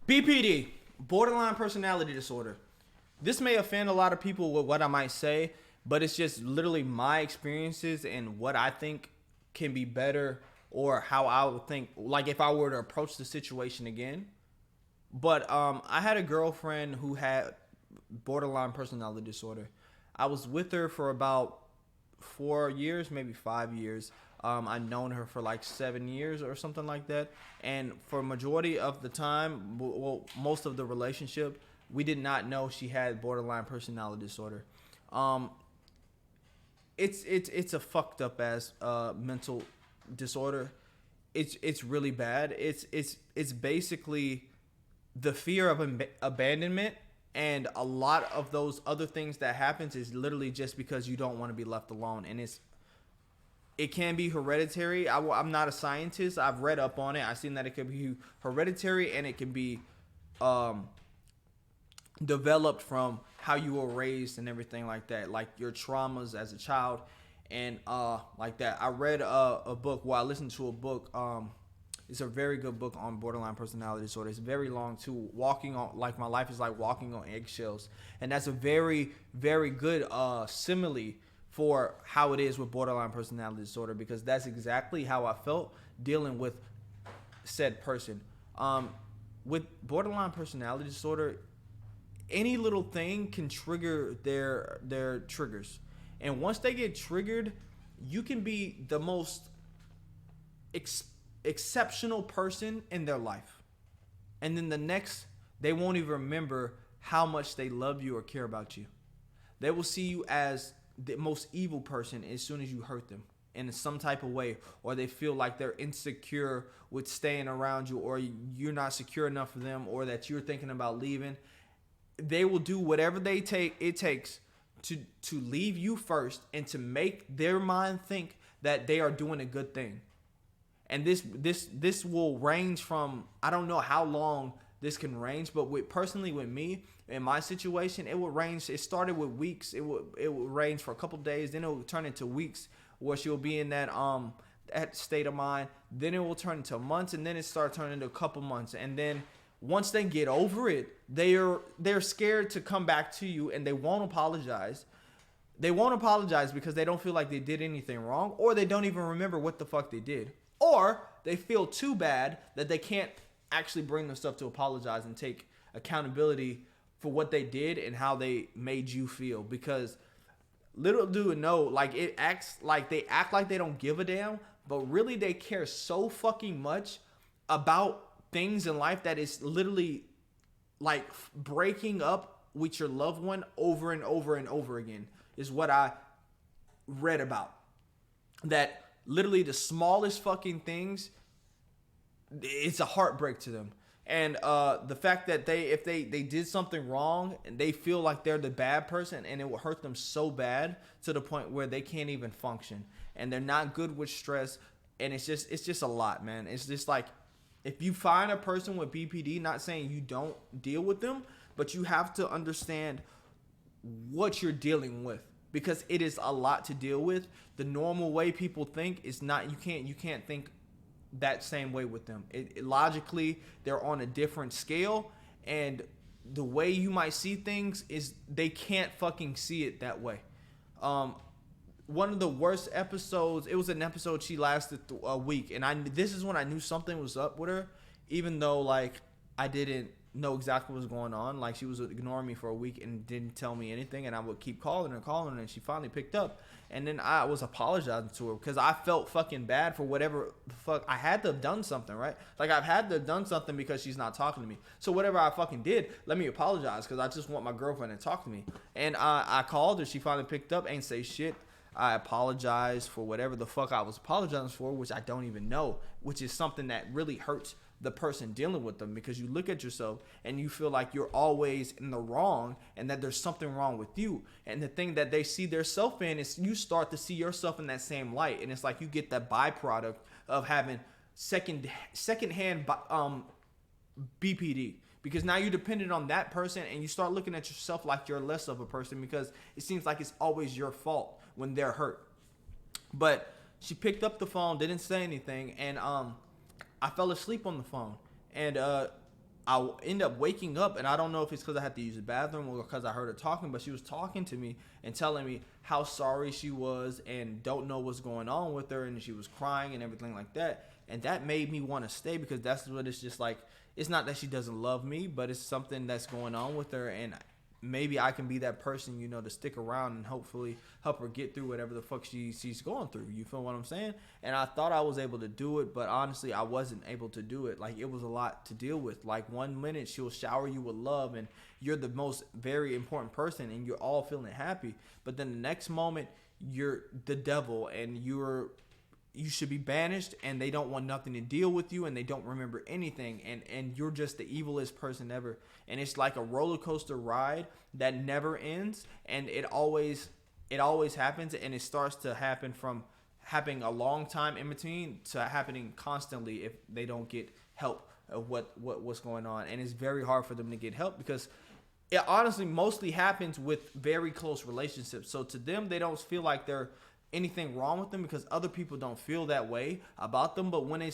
BPD, borderline personality disorder. This may offend a lot of people with what I might say, but it's just literally my experiences and what I think can be better, or how I would think, like if I were to approach the situation again. But I had a girlfriend who had borderline personality disorder. I was with her for about 4 years, maybe 5 years. I've known her for like 7 years or something like that. And for majority of the time, well, most of the relationship, we did not know she had borderline personality disorder. Um, it's a fucked up ass mental disorder. It's really bad. It's basically the fear of abandonment, and a lot of those other things that happens is literally just because you don't want to be left alone. And it can be hereditary. I'm not a scientist. I've read up on it. I've seen that it can be hereditary, and it can be um, developed from how you were raised and everything like that, like your traumas as a child, and like that. I read a book. Well, I listened to a book. It's a very good book on borderline personality disorder. It's very long too. Walking on, like, my life is like walking on eggshells, and that's a very, very good simile for how it is with borderline personality disorder, because that's exactly how I felt dealing with said person. With borderline personality disorder, any little thing can trigger their triggers, and once they get triggered, you can be the most exceptional person in their life, and then the next, they won't even remember how much they love you or care about you. They will see you as the most evil person as soon as you hurt them in some type of way, or they feel like they're insecure with staying around you, or you're not secure enough for them, or that you're thinking about leaving. They will do whatever it takes to leave you first, and to make their mind think that they are doing a good thing. And this will range from, I don't know how long this can range, but personally with me, in my situation, it would range. It started with weeks. It would range for a couple of days, then it would turn into weeks, where she'll be in that state of mind. Then it will turn into months, and then it start turning into a couple months. And then once they get over it, they're scared to come back to you, and they won't apologize. They won't apologize because they don't feel like they did anything wrong, or they don't even remember what the fuck they did. Or they feel too bad that they can't actually bring themselves to apologize and take accountability for what they did and how they made you feel. Because little do it know, like, they act like they don't give a damn, but really they care so fucking much about things in life that is literally like breaking up with your loved one over and over and over again, is what I read about. That literally the smallest fucking things, it's a heartbreak to them. And the fact that if they did something wrong, and they feel like they're the bad person, and it will hurt them so bad to the point where they can't even function, and they're not good with stress. And it's just a lot, man. It's just like, if you find a person with BPD, not saying you don't deal with them, but you have to understand what you're dealing with, because it is a lot to deal with. The normal way people think is not, you can't think that same way with them. Logically, they're on a different scale, and the way you might see things is they can't fucking see it that way. One of the worst episodes, it was an episode, she lasted a week, and this is when I knew something was up with her, even though, like, I didn't know exactly what was going on. Like, she was ignoring me for a week and didn't tell me anything, and I would keep calling her, and she finally picked up. And then I was apologizing to her because I felt fucking bad for whatever the fuck. I had to have done something, right? Like, I've had to have done something because she's not talking to me. So whatever I fucking did, let me apologize, because I just want my girlfriend to talk to me. And I called her. She finally picked up, ain't say shit. I apologize for whatever the fuck I was apologizing for, which I don't even know, which is something that really hurts the person dealing with them, because you look at yourself and you feel like you're always in the wrong, and that there's something wrong with you. And the thing that they see their self in is you start to see yourself in that same light, and it's like you get that byproduct of having secondhand BPD, because now you're dependent on that person, and you start looking at yourself like you're less of a person, because it seems like it's always your fault when they're hurt. But she picked up the phone, didn't say anything, and I fell asleep on the phone, and I end up waking up, and I don't know if it's because I had to use the bathroom or because I heard her talking, but she was talking to me and telling me how sorry she was and don't know what's going on with her, and she was crying and everything like that. And that made me want to stay, because that's what it's just like. It's not that she doesn't love me, but it's something that's going on with her, and maybe I can be that person, to stick around and hopefully help her get through whatever the fuck she's going through. You feel what I'm saying? And I thought I was able to do it, but honestly, I wasn't able to do it. Like, it was a lot to deal with. Like, 1 minute she'll shower you with love and you're the most very important person and you're all feeling happy. But then the next moment you're the devil and you should be banished, and they don't want nothing to deal with you, and they don't remember anything, and you're just the evilest person ever. And it's like a roller coaster ride that never ends, and it always happens, and it starts to happen from happening a long time in between to happening constantly if they don't get help of what's going on. And it's very hard for them to get help, because it honestly mostly happens with very close relationships. So to them, they don't feel like they're anything wrong with them, because other people don't feel that way about them. But when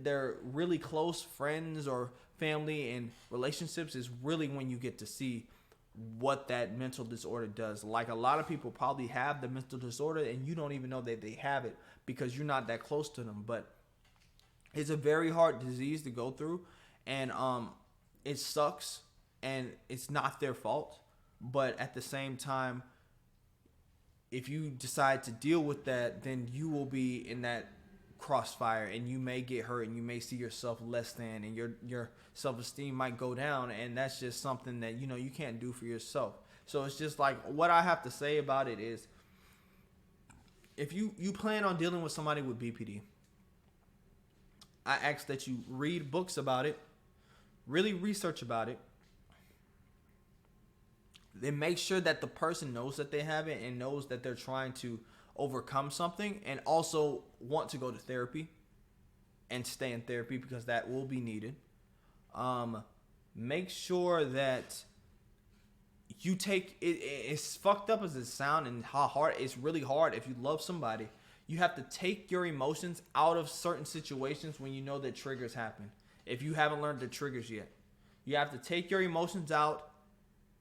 they're really close friends or family and relationships, is really when you get to see what that mental disorder does. Like, a lot of people probably have the mental disorder and you don't even know that they have it because you're not that close to them. But it's a very hard disease to go through, and it sucks, and it's not their fault. But at the same time, if you decide to deal with that, then you will be in that crossfire, and you may get hurt, and you may see yourself less than, and your self-esteem might go down, and that's just something that you can't do for yourself. So it's just like, what I have to say about it is, if you plan on dealing with somebody with BPD, I ask that you read books about it, really research about it, then make sure that the person knows that they have it and knows that they're trying to overcome something, and also want to go to therapy and stay in therapy, because that will be needed. Make sure that you take it. It's fucked up as it sounds, and how hard it's really hard. If you love somebody, you have to take your emotions out of certain situations when you know that triggers happen. If you haven't learned the triggers yet, you have to take your emotions out.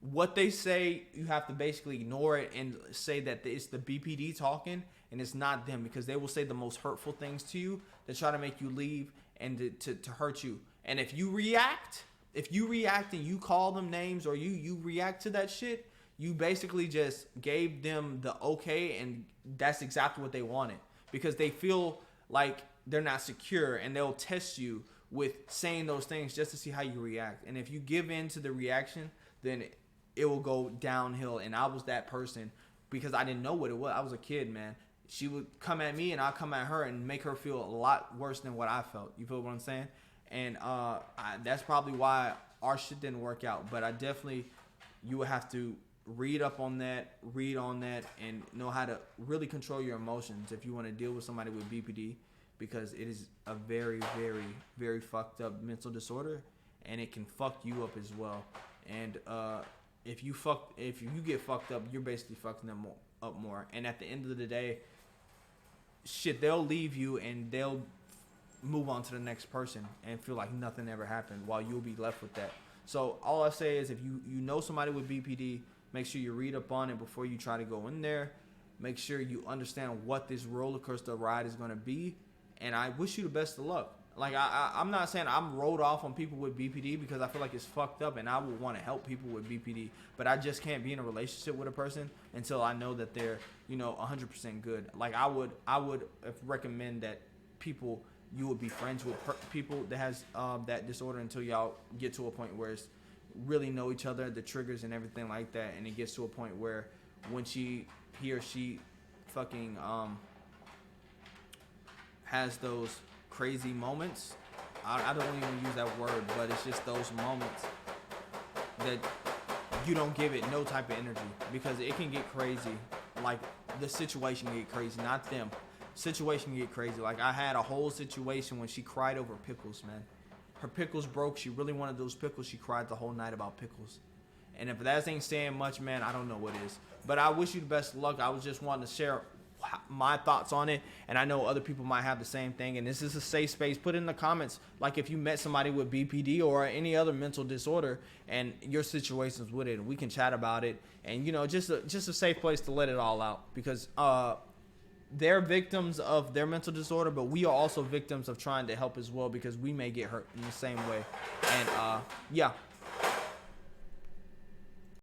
What they say, you have to basically ignore it and say that it's the BPD talking and it's not them, because they will say the most hurtful things to you to try to make you leave and to hurt you. And if you react and you call them names, or you react to that shit, you basically just gave them the okay, and that's exactly what they wanted, because they feel like they're not secure, and they'll test you with saying those things just to see how you react. And if you give in to the reaction, then it will go downhill. And I was that person, because I didn't know what it was. I was a kid, man. She would come at me and I'd come at her and make her feel a lot worse than what I felt. You feel what I'm saying? And that's probably why our shit didn't work out. But you would have to read on that, and know how to really control your emotions if you want to deal with somebody with BPD, because it is a very, very, very fucked up mental disorder, and it can fuck you up as well. And if you get fucked up, you're basically fucking them up more. And at the end of the day, shit, they'll leave you and they'll move on to the next person and feel like nothing ever happened, while you'll be left with that. So all I say is, if you know somebody with BPD, make sure you read up on it before you try to go in there. Make sure you understand what this roller coaster ride is going to be. And I wish you the best of luck. Like, I'm not saying I'm rolled off on people with BPD, because I feel like it's fucked up, and I would want to help people with BPD. But I just can't be in a relationship with a person until I know that they're, 100% good. Like, I would recommend that you would be friends with people that has that disorder until y'all get to a point where it's really know each other, the triggers and everything like that. And it gets to a point where when he or she fucking has those crazy moments. I don't even use that word, but it's just those moments that you don't give it no type of energy, because it can get crazy. Like, the situation can get crazy, not them. Situation can get crazy. Like, I had a whole situation when she cried over pickles, man. Her pickles broke. She really wanted those pickles. She cried the whole night about pickles. And if that ain't saying much, man, I don't know what is. But I wish you the best of luck. I was just wanting to share my thoughts on it, and I know other people might have the same thing. And this is a safe space. Put it in the comments, like if you met somebody with BPD or any other mental disorder and your situations with it, and we can chat about it. And just a safe place to let it all out, because they're victims of their mental disorder, but we are also victims of trying to help as well, because we may get hurt in the same way. And yeah,